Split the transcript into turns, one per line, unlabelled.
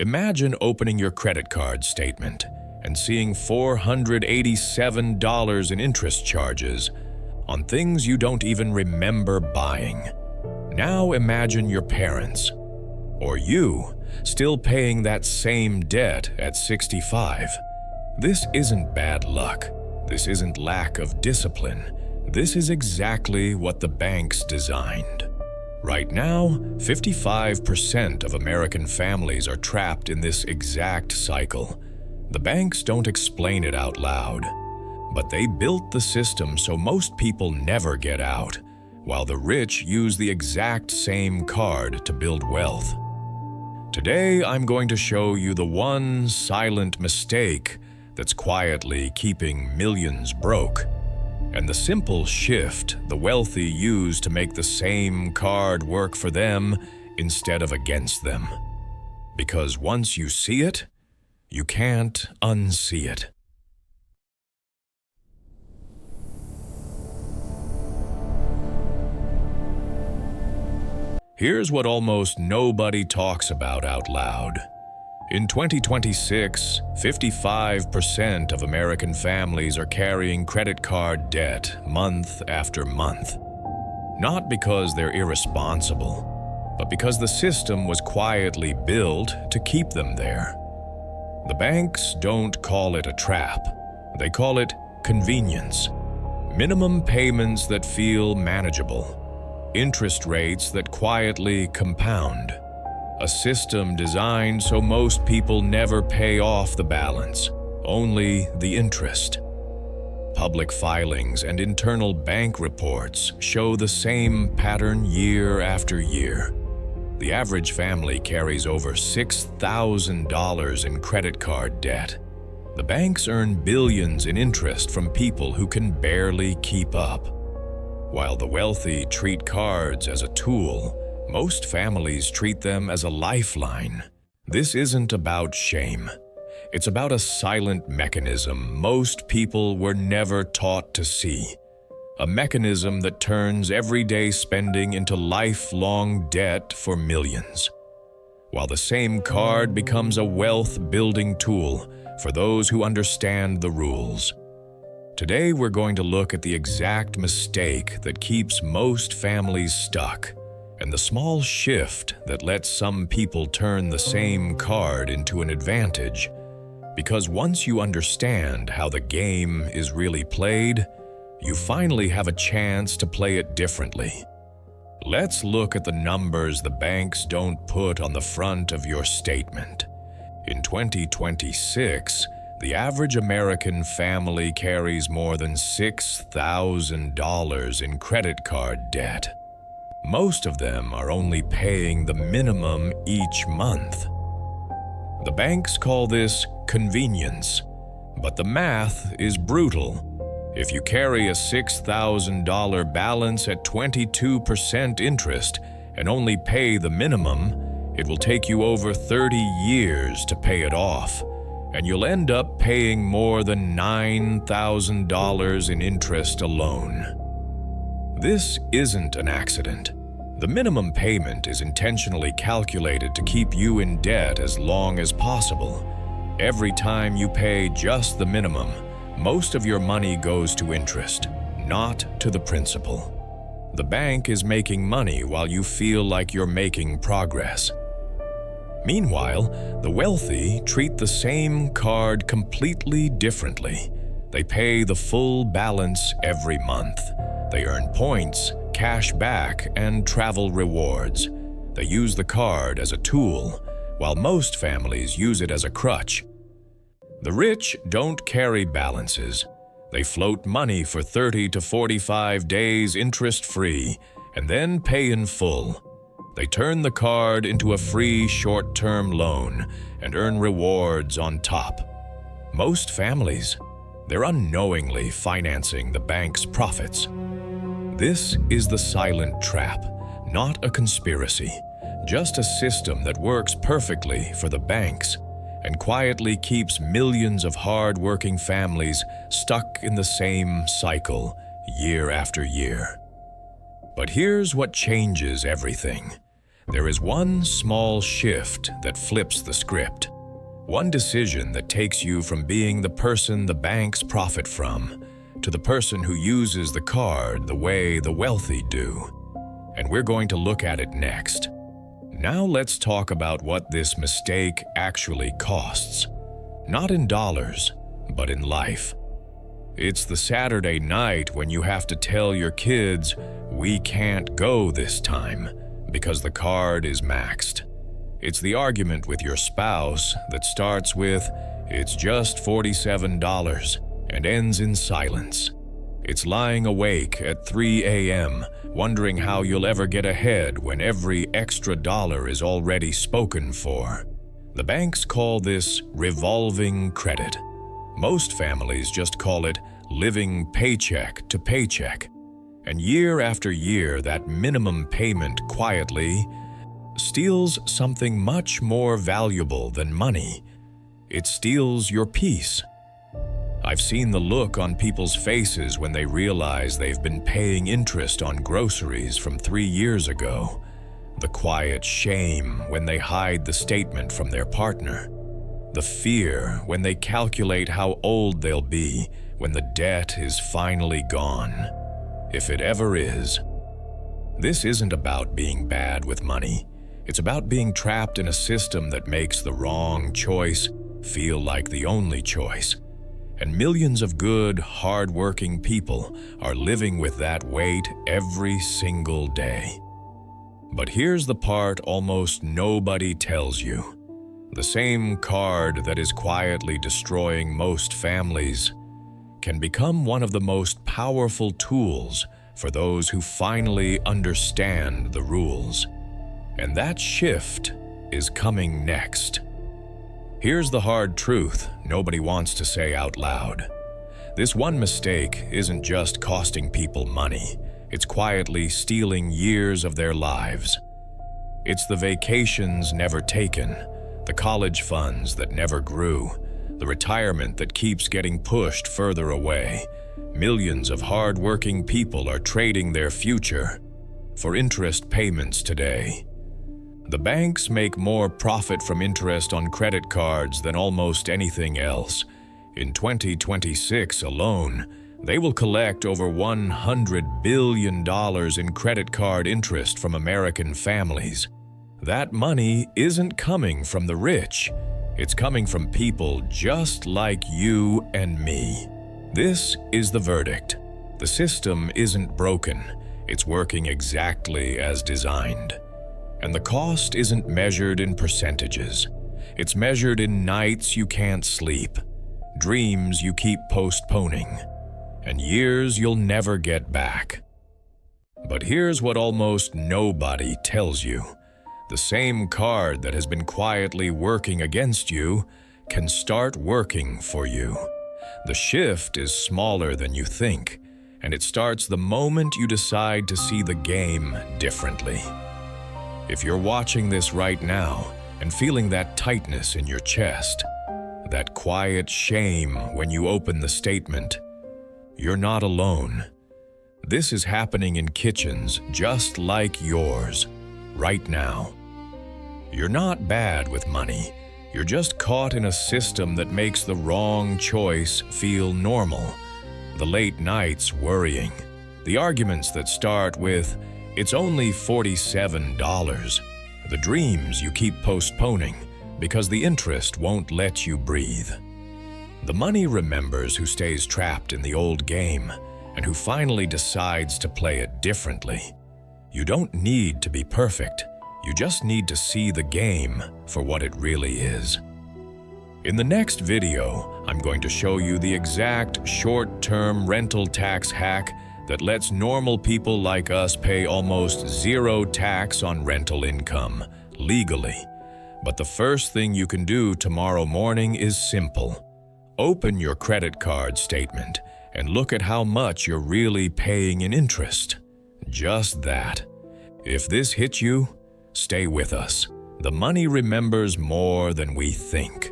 Imagine opening your credit card statement and seeing $487 in interest charges on things you don't even remember buying. Now imagine your parents, or you, still paying that same debt at 65. This isn't bad luck. This isn't lack of discipline. This is exactly what the banks designed. Right now, 55% of American families are trapped in this exact cycle. The banks don't explain it out loud, but they built the system so most people never get out, while the rich use the exact same card to build wealth. Today, I'm going to show you the one silent mistake that's quietly keeping millions broke, and the simple shift the wealthy use to make the same card work for them instead of against them. Because once you see it, you can't unsee it. Here's what almost nobody talks about out loud. In 2026, 55% of American families are carrying credit card debt month after month. Not because they're irresponsible, but because the system was quietly built to keep them there. The banks don't call it a trap. They call it convenience. Minimum payments that feel manageable. Interest rates that quietly compound. A system designed so most people never pay off the balance, only the interest. Public filings and internal bank reports show the same pattern year after year. The average family carries over $6,000 in credit card debt. The banks earn billions in interest from people who can barely keep up. While the wealthy treat cards as a tool, most families treat them as a lifeline. This isn't about shame. It's about a silent mechanism most people were never taught to see. A mechanism that turns everyday spending into lifelong debt for millions. While the same card becomes a wealth-building tool for those who understand the rules. Today we're going to look at the exact mistake that keeps most families stuck, and the small shift that lets some people turn the same card into an advantage. Because once you understand how the game is really played, you finally have a chance to play it differently. Let's look at the numbers the banks don't put on the front of your statement. In 2026, the average American family carries more than $6,000 in credit card debt. Most of them are only paying the minimum each month. The banks call this convenience, but the math is brutal. If you carry a $6,000 balance at 22% interest and only pay the minimum, it will take you over 30 years to pay it off, and you'll end up paying more than $9,000 in interest alone. This isn't an accident. The minimum payment is intentionally calculated to keep you in debt as long as possible. Every time you pay just the minimum, most of your money goes to interest, not to the principal. The bank is making money while you feel like you're making progress. Meanwhile, the wealthy treat the same card completely differently. They pay the full balance every month. They earn points, cashback, and travel rewards. They use the card as a tool, while most families use it as a crutch. The rich don't carry balances. They float money for 30 to 45 days interest-free and then pay in full. They turn the card into a free short-term loan and earn rewards on top. Most families, they're unknowingly financing the bank's profits. This is the silent trap, not a conspiracy, just a system that works perfectly for the banks and quietly keeps millions of hard-working families stuck in the same cycle year after year. But here's what changes everything. there is one small shift that flips the script. One decision that takes you from being the person the banks profit from to the person who uses the card the way the wealthy do. And we're going to look at it next. Now let's talk about what this mistake actually costs. Not in dollars, but in life. It's the Saturday night when you have to tell your kids, "We can't go this time," because the card is maxed. It's the argument with your spouse that starts with, "It's just $47," and ends in silence. It's lying awake at 3 a.m., wondering how you'll ever get ahead when every extra dollar is already spoken for. The banks call this revolving credit. Most families just call it living paycheck to paycheck. And year after year, that minimum payment quietly steals something much more valuable than money. It steals your peace. I've seen the look on people's faces when they realize they've been paying interest on groceries from 3 years ago. The quiet shame when they hide the statement from their partner. The fear when they calculate how old they'll be when the debt is finally gone, if it ever is. This isn't about being bad with money. It's about being trapped in a system that makes the wrong choice feel like the only choice. And millions of good, hard-working people are living with that weight every single day. But here's the part almost nobody tells you. The same card that is quietly destroying most families can become one of the most powerful tools for those who finally understand the rules. And that shift is coming next. Here's the hard truth nobody wants to say out loud. This one mistake isn't just costing people money. It's quietly stealing years of their lives. It's the vacations never taken, the college funds that never grew, the retirement that keeps getting pushed further away. Millions of hard-working people are trading their future for interest payments today. The banks make more profit from interest on credit cards than almost anything else. In 2026 alone, they will collect over $100 billion in credit card interest from American families. That money isn't coming from the rich. It's coming from people just like you and me. This is the verdict. The system isn't broken. It's working exactly as designed. And the cost isn't measured in percentages. It's measured in nights you can't sleep, dreams you keep postponing, and years you'll never get back. But here's what almost nobody tells you. The same card that has been quietly working against you can start working for you. The shift is smaller than you think, and it starts the moment you decide to see the game differently. If you're watching this right now and feeling that tightness in your chest, that quiet shame when you open the statement, you're not alone. This is happening in kitchens just like yours, right now. You're not bad with money. You're just caught in a system that makes the wrong choice feel normal. The late nights worrying. The arguments that start with, "It's only $47. The dreams you keep postponing because the interest won't let you breathe. The money remembers who stays trapped in the old game and who finally decides to play it differently. You don't need to be perfect. You just need to see the game for what it really is. In the next video, I'm going to show you the exact short-term rental tax hack that lets normal people like us pay almost zero tax on rental income, legally. But the first thing you can do tomorrow morning is simple. Open your credit card statement and look at how much you're really paying in interest. Just that. If this hits you, stay with us. The money remembers more than we think.